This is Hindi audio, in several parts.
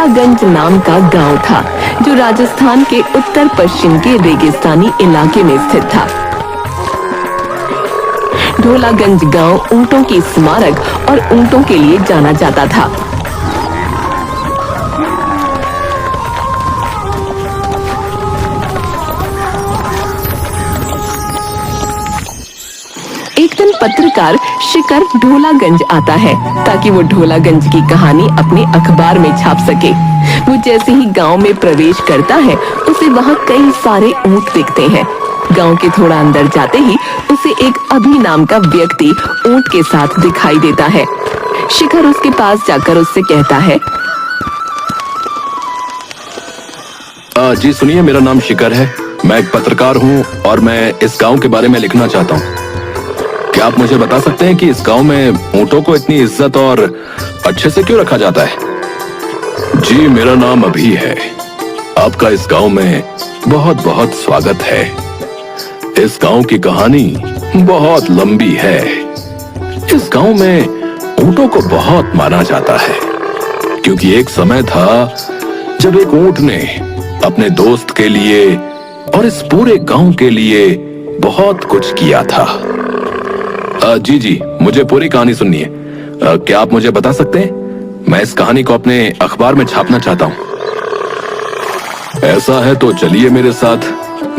ढोलागंज नाम का गांव था जो राजस्थान के उत्तर पश्चिम के रेगिस्तानी इलाके में स्थित था। ढोलागंज गांव ऊंटों की स्मारक और ऊंटों के लिए जाना जाता था। एक दिन पत्रकार शिकर ढोलागंज आता है ताकि वो ढोलागंज की कहानी अपने अखबार में छाप सके। वो जैसे ही गांव में प्रवेश करता है उसे वहाँ कई सारे ऊंट दिखते हैं। गांव के थोड़ा अंदर जाते ही उसे एक अभी नाम का व्यक्ति ऊंट के साथ दिखाई देता है। शिखर उसके पास जाकर उससे कहता है, जी सुनिए, मेरा नाम शिखर है। मैं एक पत्रकार हूँ और मैं इस गांव के बारे में लिखना चाहता हूँ। क्या आप मुझे बता सकते हैं कि इस गांव में ऊंटों को इतनी इज्जत और अच्छे से क्यों रखा जाता है? जी, मेरा नाम अभी है। आपका इस गांव में बहुत बहुत स्वागत है। इस गांव की कहानी बहुत लंबी है। इस गांव में ऊंटों को बहुत माना जाता है क्योंकि एक समय था जब एक ऊंट ने अपने दोस्त के लिए और इस पूरे गांव के लिए बहुत कुछ किया था। जी, मुझे पूरी कहानी सुननी है। क्या आप मुझे बता सकते हैं? मैं इस कहानी को अपने अखबार में छापना चाहता हूँ। ऐसा है तो चलिए मेरे साथ,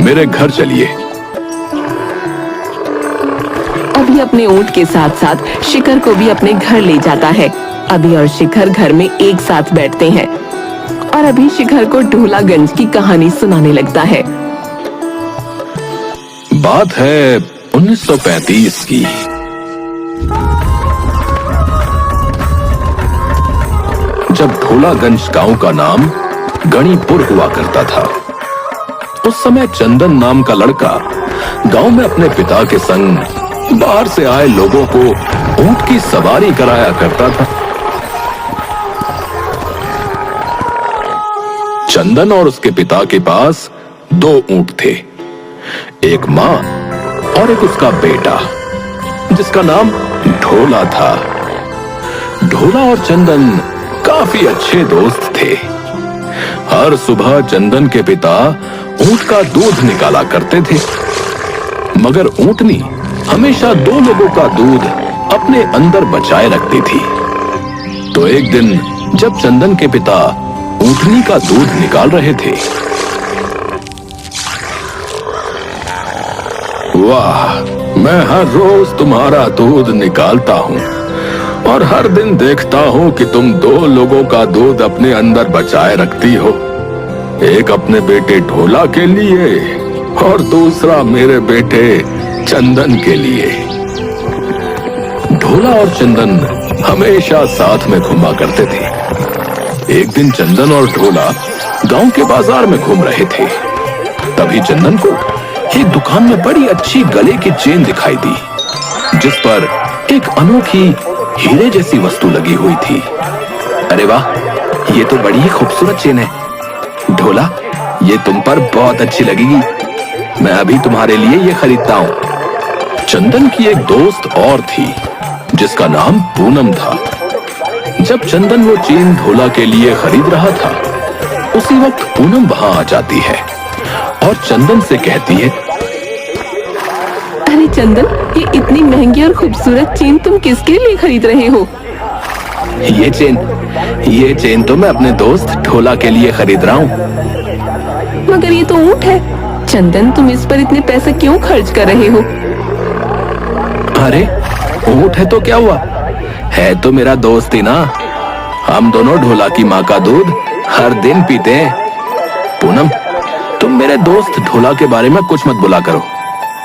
मेरे घर चलिए। अभी अपने ऊंट के साथ साथ शिखर को भी अपने घर ले जाता है। अभी और शिखर घर में एक साथ बैठते हैं और अभी शिखर को ढोलागंज की कहानी सुनाने लगता है। बात है 1935 की। जब ढोलागंज गांव का नाम गणिपुर हुआ करता था। उस समय चंदन नाम का लड़का गांव में अपने पिता के संग बाहर से आए लोगों को ऊंट की सवारी कराया करता था। चंदन और उसके पिता के पास 2 ऊंट थे, एक माँ और एक उसका बेटा जिसका नाम ढोला था। ढोला और चंदन काफी अच्छे दोस्त थे। हर सुबह चंदन के पिता ऊंट का दूध निकाला करते थे, मगर ऊंटनी हमेशा 2 लोगों का दूध अपने अंदर बचाए रखती थी। तो एक दिन जब चंदन के पिता ऊंटनी का दूध निकाल रहे थे, वाह, मैं हर रोज तुम्हारा दूध निकालता हूँ और हर दिन देखता हूँ कि तुम 2 लोगों का दूध अपने अंदर बचाए रखती हो, एक अपने बेटे ढोला के लिए और दूसरा मेरे बेटे चंदन के लिए। ढोला और चंदन हमेशा साथ में घूमा करते थे। एक दिन चंदन और ढोला गांव के बाजार में घूम रहे थे। तभी चंदन को एक दुकान में बड़ी अच्छी गले की चेन दिखाई दी जिस पर एक अनोखी हीरे जैसी वस्तु लगी हुई थी। अरे वाह, ये तो बड़ी ही खूबसूरत चेन है। ढोला, ये तुम पर बहुत अच्छी लगेगी। मैं अभी तुम्हारे लिए ये खरीदता हूँ। चंदन की एक दोस्त और थी जिसका नाम पूनम था। जब चंदन वो चेन ढोला के लिए खरीद रहा था, उसी वक्त पूनम वहां आ जाती है और चंदन से कहती है, अरे चंदन, ये इतनी महंगी और खूबसूरत चेन तुम किसके लिए खरीद रहे हो? ये चेन तो मैं अपने दोस्त ढोला के लिए खरीद रहा हूँ। मगर ये तो ऊंट है। चंदन, तुम इस पर इतने पैसे क्यों खर्च कर रहे हो? अरे ऊंट है तो क्या हुआ, है तो मेरा दोस्त ही ना। हम दोनों ढोला की माँ का दूध हर दिन पीते हैं। पूनम, तुम मेरे दोस्त ढोला के बारे में कुछ मत बोला करो,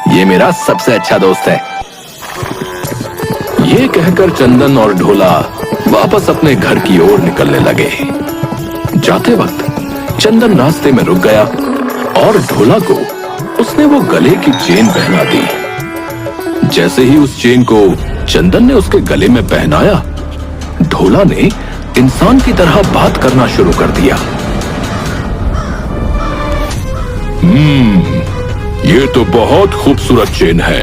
ये मेरा सबसे अच्छा दोस्त है। ये कहकर चंदन और ढोला वापस अपने घर की ओर निकलने लगे। जाते वक्त चंदन रास्ते में रुक गया और ढोला को उसने वो गले की चेन पहना दी। जैसे ही उस चेन को चंदन ने उसके गले में पहनाया, ढोला ने इंसान की तरह बात करना शुरू कर दिया। ये तो बहुत खूबसूरत चेन है।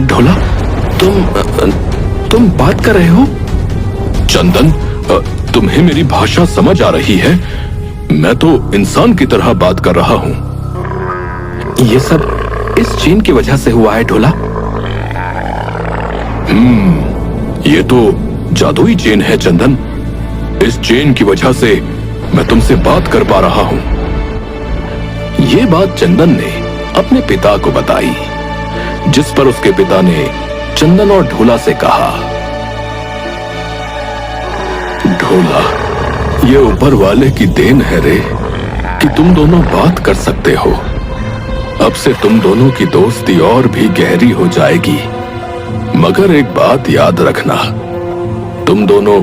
ढोला, तुम बात कर रहे हो? चंदन, तुम्हें मेरी भाषा समझ आ रही है? मैं तो इंसान की तरह बात कर रहा हूँ। ये सब इस चेन की वजह से हुआ है ढोला। ये तो जादुई चेन है चंदन। इस चेन की वजह से मैं तुमसे बात कर पा रहा हूँ। ये बात चंदन ने अपने पिता को बताई, जिस पर उसके पिता ने चंदन और ढोला से कहा, ढोला, ये ऊपर वाले की देन है रे कि तुम दोनों बात कर सकते हो। अब से तुम दोनों की दोस्ती और भी गहरी हो जाएगी। मगर एक बात याद रखना, तुम दोनों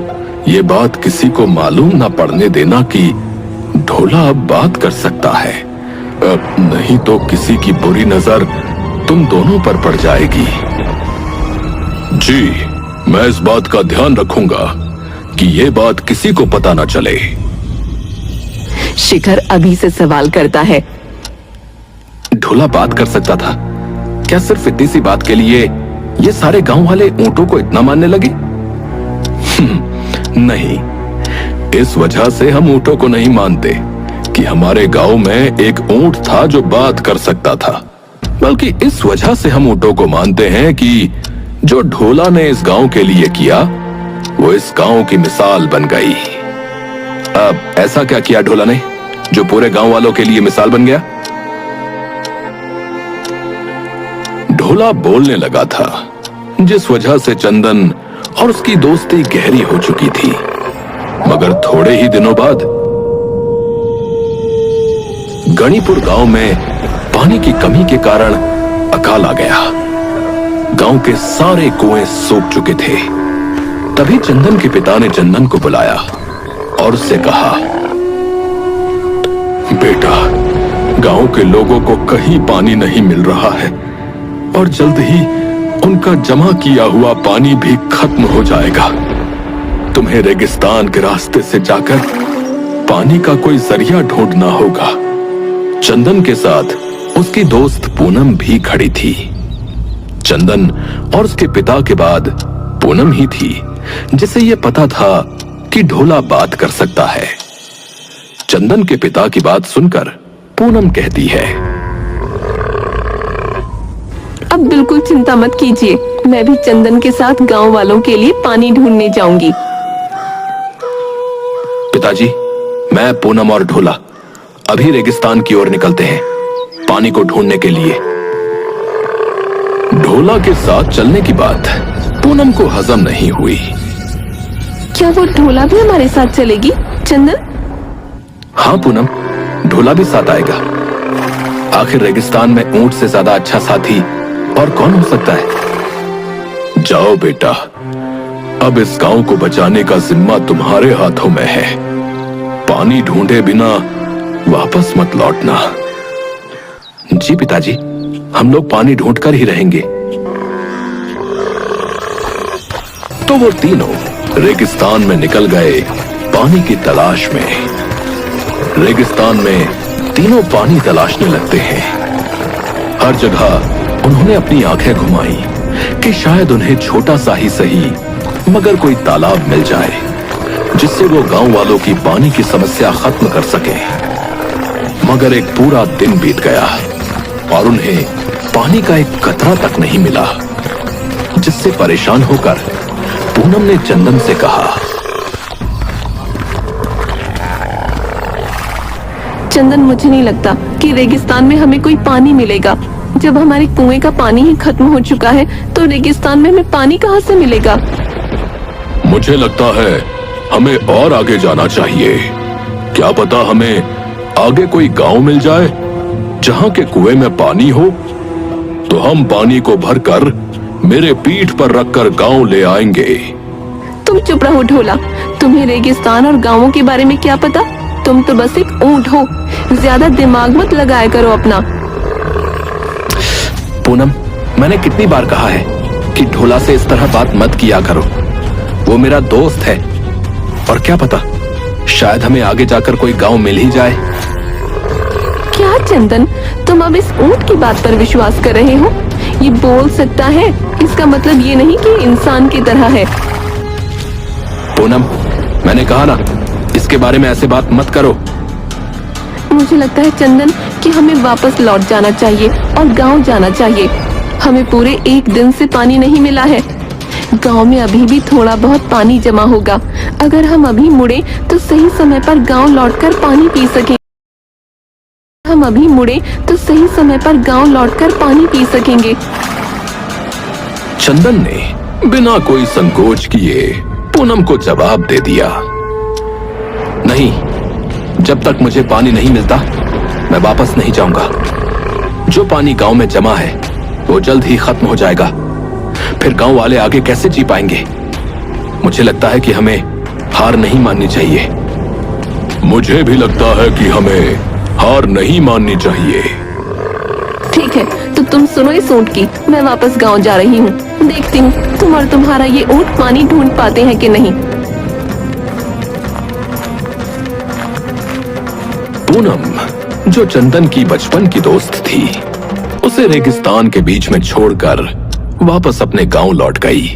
ये बात किसी को मालूम ना पड़ने देना कि ढोला अब बात कर सकता है। नहीं तो किसी की बुरी नजर तुम दोनों पर पड़ जाएगी। जी, मैं इस बात का ध्यान रखूंगा कि ये बात किसी को पता ना चले। शिखर अभी से सवाल करता है। ढोला बात कर सकता था? क्या सिर्फ इतनी सी बात के लिए ये सारे गांव वाले ऊंटों को इतना मानने लगे? नहीं, इस वजह से हम ऊंटों को नहीं मानते कि हमारे गांव में एक ऊंट था जो बात कर सकता था, बल्कि इस वजह से हम ऊंटों को मानते हैं कि जो ढोला ने इस गांव के लिए किया वो इस गांव की मिसाल बन गई। अब ऐसा क्या किया ढोला ने जो पूरे गांव वालों के लिए मिसाल बन गया? ढोला बोलने लगा था, जिस वजह से चंदन और उसकी दोस्ती गहरी हो चुकी थी। मगर थोड़े ही दिनों बाद गणिपुर गांव में पानी की कमी के कारण अकाल आ गया। गांव के सारे कुएं सूख चुके थे। तभी चंदन के पिता ने चंदन को बुलाया और उससे कहा, बेटा, गांव के लोगों को कहीं पानी नहीं मिल रहा है और जल्द ही उनका जमा किया हुआ पानी भी खत्म हो जाएगा। तुम्हें रेगिस्तान के रास्ते से जाकर पानी का कोई जरिया ढूंढना होगा। चंदन के साथ उसकी दोस्त पूनम भी खड़ी थी। चंदन और उसके पिता के बाद पूनम ही थी जिसे यह पता था कि ढोला बात कर सकता है। चंदन के पिता की बात सुनकर पूनम कहती है, अब बिल्कुल चिंता मत कीजिए, मैं भी चंदन के साथ गांव वालों के लिए पानी ढूंढने जाऊंगी। पिताजी, मैं, पूनम और ढोला अभी रेगिस्तान की ओर निकलते हैं पानी को ढूंढने के लिए। ढोला के साथ चलने की बात पूनम को हजम नहीं हुई। क्या वो ढोला भी हमारे साथ चलेगी चंदन? हाँ पूनम, ढोला भी साथ आएगा। आखिर रेगिस्तान में ऊंट से ज्यादा अच्छा साथी और कौन हो सकता है। जाओ बेटा, अब इस गांव को बचाने का जिम्मा तुम्हारे हाथों में है। पानी ढूंढे बिना वापस मत लौटना। जी पिताजी, हम लोग पानी ढूंढकर ही रहेंगे। तो वो तीनों रेगिस्तान में निकल गए पानी की तलाश में। रेगिस्तान में तीनों पानी तलाशने लगते हैं। हर जगह उन्होंने अपनी आंखें घुमाई कि शायद उन्हें छोटा सा ही सही मगर कोई तालाब मिल जाए जिससे वो गांव वालों की पानी की समस्या खत्म कर सके। मगर एक पूरा दिन बीत गया और उन्हें पानी का एक कतरा तक नहीं मिला, जिससे परेशान होकर पूनम ने चंदन से कहा, चंदन, मुझे नहीं लगता कि रेगिस्तान में हमें कोई पानी मिलेगा। जब हमारे कुएं का पानी ही खत्म हो चुका है तो रेगिस्तान में हमें पानी कहां से मिलेगा? मुझे लगता है हमें और आगे जाना चाहिए। क्या पता हमें आगे कोई गांव मिल जाए जहां के कुएं में पानी हो, तो हम पानी को भरकर मेरे पीठ पर रखकर गांव ले आएंगे। तुम चुप रहो ढोला, तुम्हें रेगिस्तान और गांवों के बारे में क्या पता? तुम तो बस एक ऊंट हो, ज्यादा दिमाग मत लगाया करो अपना। पूनम, मैंने कितनी बार कहा है कि ढोला से इस तरह बात मत किया करो। वो मेरा दोस्त है और क्या पता शायद हमें आगे जाकर कोई गांव मिल ही जाए। क्या चंदन, तुम अब इस ऊंट की बात पर विश्वास कर रहे हो? ये बोल सकता है, इसका मतलब ये नहीं कि इंसान की तरह है। पूनम, मैंने कहा ना, इसके बारे में ऐसे बात मत करो। मुझे लगता है चंदन कि हमें वापस लौट जाना चाहिए और गांव जाना चाहिए। हमें पूरे 1 दिन से पानी नहीं मिला है। गांव में अभी भी थोड़ा बहुत पानी जमा होगा। अगर हम अभी मुड़े तो सही समय पर गांव लौटकर पानी पी सकेंगे। हम अभी मुड़े तो सही समय पर गांव लौटकर पानी पी सकेंगे। चंदन ने बिना कोई संकोच किए पूनम को जवाब दे दिया, नहीं, जब तक मुझे पानी नहीं मिलता मैं वापस नहीं जाऊंगा। जो पानी गांव में जमा है वो जल्द ही खत्म हो जाएगा। फिर गांव वाले आगे कैसे जी पाएंगे? मुझे लगता है कि हमें हार नहीं माननी चाहिए। मुझे भी लगता है कि हमें हार नहीं माननी चाहिए। ठीक है, तो तुम सुनो इस ऊंट की। मैं वापस गांव जा रही हूँ। देखती हूँ तुम और तुम्हारा ये ऊंट पानी ढूंढ पाते हैं कि नहीं। पूनम, जो चंदन की बचपन की दोस्त थी, उसे रेगिस्तान के बीच में छोड़कर वापस अपने गांव लौट गई,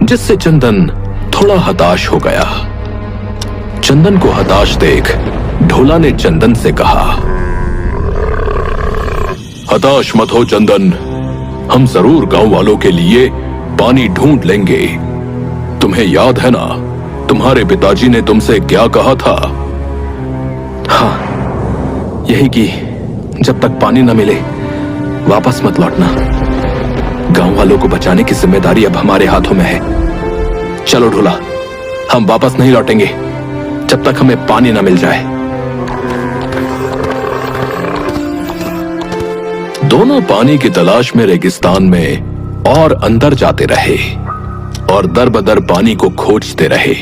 जिससे चंदन थोड़ा हताश हो गया। चंदन को हताश देख ढोला ने चंदन से कहा, हताश मत हो चंदन, हम जरूर गांव वालों के लिए पानी ढूंढ लेंगे। तुम्हें याद है ना, तुम्हारे पिताजी ने तुमसे क्या कहा था? हाँ, यही कि जब तक पानी न मिले वापस मत लौटना। गांव वालों को बचाने की जिम्मेदारी अब हमारे हाथों में है। चलो ढोला, हम वापस नहीं लौटेंगे जब तक हमें पानी न मिल जाए। दोनों पानी की तलाश में रेगिस्तान में और अंदर जाते रहे और दर बदर पानी को खोजते रहे।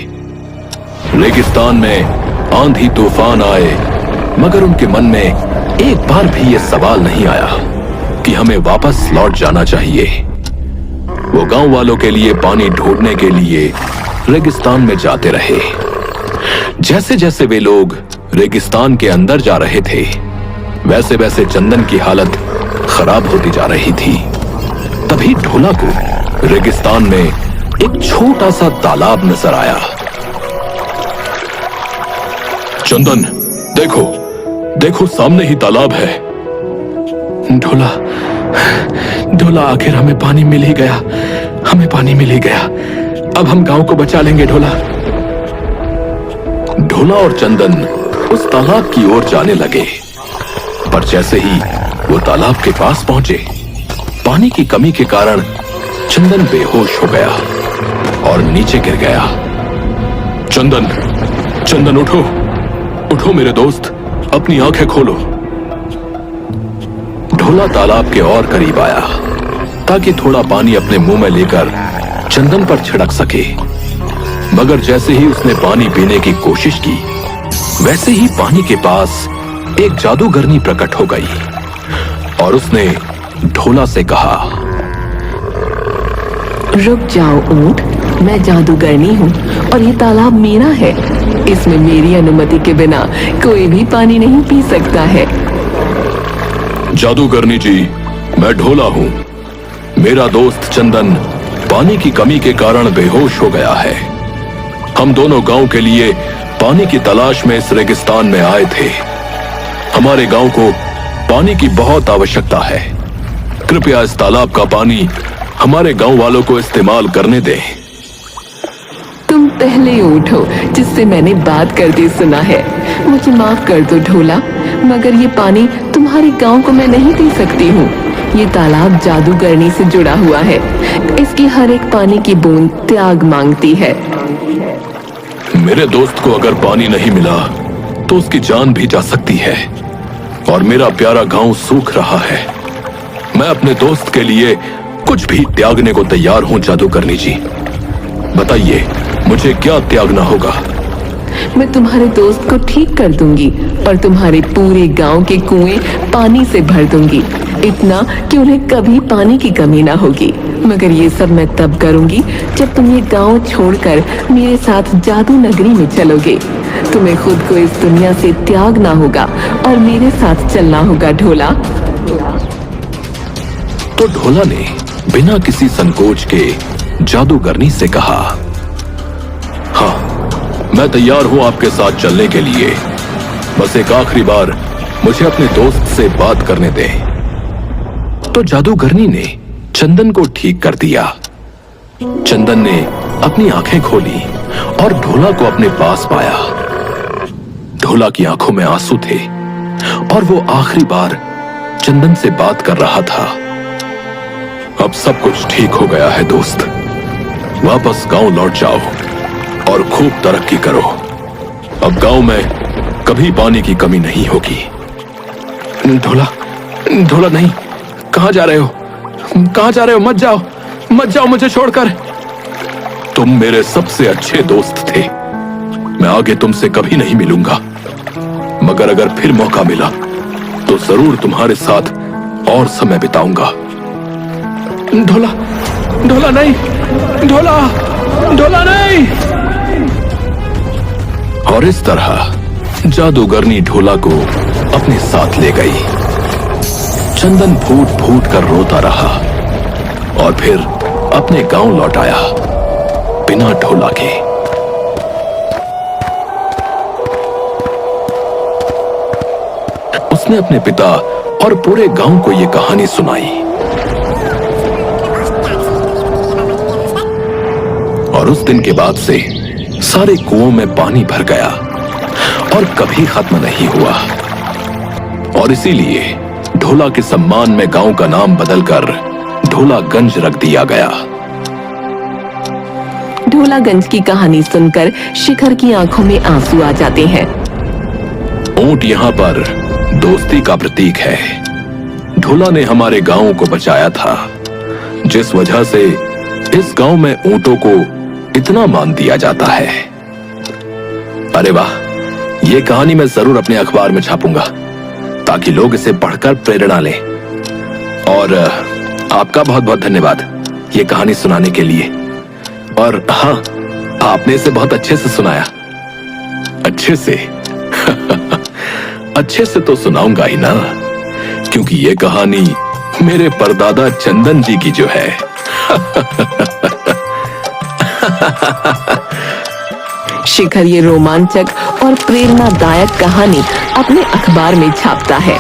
रेगिस्तान में आंधी तूफान आए, मगर उनके मन में एक बार भी यह सवाल नहीं आया कि हमें वापस लौट जाना चाहिए। वो गांव वालों के लिए पानी ढूंढने के लिए रेगिस्तान में जाते रहे। जैसे जैसे वे लोग रेगिस्तान के अंदर जा रहे थे, वैसे वैसे चंदन की हालत खराब होती जा रही थी। तभी ढोला को रेगिस्तान में एक छोटा सा तालाब नजर आया। चंदन, देखो देखो, सामने ही तालाब है। ढोला, ढोला, आखिर हमें पानी मिल ही गया। हमें पानी मिल ही गया। अब हम गांव को बचा लेंगे ढोला। ढोला और चंदन उस तालाब की ओर जाने लगे, पर जैसे ही वो तालाब के पास पहुंचे, पानी की कमी के कारण चंदन बेहोश हो गया और नीचे गिर गया। चंदन, चंदन, उठो उठो मेरे दोस्त, अपनी आंखें खोलो। ढोला तालाब के और करीब आया ताकि थोड़ा पानी अपने मुंह में लेकर चंदन पर छिड़क सके, मगर जैसे ही उसने पानी पीने की कोशिश की, वैसे ही पानी के पास एक जादूगरनी प्रकट हो गई और उसने ढोला से कहा, रुक जाओ ऊंट, मैं जादूगरनी हूँ और ये तालाब मेरा है। इसमें मेरी अनुमति के बिना कोई भी पानी नहीं पी सकता है। जादूगरनी जी, मैं ढोला हूँ। मेरा दोस्त चंदन पानी की कमी के कारण बेहोश हो गया है। हम दोनों गांव के लिए पानी की तलाश में इस रेगिस्तान में आए थे। हमारे गांव को पानी की बहुत आवश्यकता है। कृपया इस तालाब का पानी हमारे गांव वालों को इस्तेमाल करने दें। तुम पहले उठो जिससे मैंने बात करते सुना है। मुझे माफ कर दो ढोला, मगर ये पानी तुम्हारे गांव को मैं नहीं दे सकती हूँ। ये तालाब जादूगरनी से जुड़ा हुआ है। इसकी हर एक पानी की बूंद त्याग मांगती है। मेरे दोस्त को अगर पानी नहीं मिला तो उसकी जान भी जा सकती है और मेरा प्यारा गांव सूख रहा है। मैं अपने दोस्त के लिए कुछ भी त्यागने को तैयार हूं। जादूगरनी जी, बताइए मुझे क्या त्यागना होगा? मैं तुम्हारे दोस्त को ठीक कर दूंगी और तुम्हारे पूरे गांव के कुएं पानी से भर दूंगी, इतना कि उन्हें कभी पानी की कमी ना होगी। मगर ये सब मैं तब करूंगी जब तुम ये गांव छोड़कर मेरे साथ जादू नगरी में चलोगे। तुम्हें खुद को इस दुनिया से त्यागना होगा और मेरे साथ चलना होगा ढोला। तो ढोला ने बिना किसी संकोच के जादूगरनी से कहा, हाँ, मैं तैयार हूं आपके साथ चलने के लिए। बस एक आखिरी बार मुझे अपने दोस्त से बात करने दें। तो जादूगरनी ने चंदन को ठीक कर दिया। चंदन ने अपनी आंखें खोली और ढोला को अपने पास पाया। ढोला की आंखों में आंसू थे और वो आखिरी बार चंदन से बात कर रहा था। अब सब कुछ ठीक हो गया है दोस्त। वापस गांव लौट जाओ और खूब तरक्की करो। अब गांव में कभी पानी की कमी नहीं होगी। ढोला, ढोला नहीं, कहां जा रहे हो? कहां जा रहे हो? मत जाओ, मत जाओ मुझे छोड़कर। तुम मेरे सबसे अच्छे दोस्त थे। मैं आगे तुमसे कभी नहीं मिलूंगा, मगर अगर फिर मौका मिला तो जरूर तुम्हारे साथ और समय बिताऊंगा। ढोला, ढोला नहीं, ढोला, ढोला नहीं। और इस तरह जादूगरनी ढोला को अपने साथ ले गई। चंदन फूट फूट कर रोता रहा और फिर अपने गांव लौट आया बिना ढोला के। उसने अपने पिता और पूरे गांव को यह कहानी सुनाई और उस दिन के बाद से सारे कुओं में पानी भर गया और कभी खत्म नहीं हुआ। और इसीलिए ढोला के सम्मान में गांव का नाम बदलकर ढोलागंज रख दिया गया। ढोलागंज की कहानी सुनकर शिखर की आंखों में आंसू आ जाते हैं। ऊंट यहाँ पर दोस्ती का प्रतीक है। ढोला ने हमारे गांव को बचाया था, जिस वजह से इस गांव में ऊंटों को इतना मान दिया जाता है। अरे वाह, ये कहानी मैं जरूर अपने अखबार में छापूंगा ताकि लोग इसे पढ़कर प्रेरणा लें। और आपका बहुत बहुत धन्यवाद ये कहानी सुनाने के लिए। और हाँ, आपने इसे बहुत अच्छे से सुनाया। अच्छे से अच्छे से तो सुनाऊंगा ही ना, क्योंकि ये कहानी मेरे परदादा चंदन जी की जो है। शिखर ये रोमांचक और प्रेरणादायक कहानी अपने अखबार में छापता है।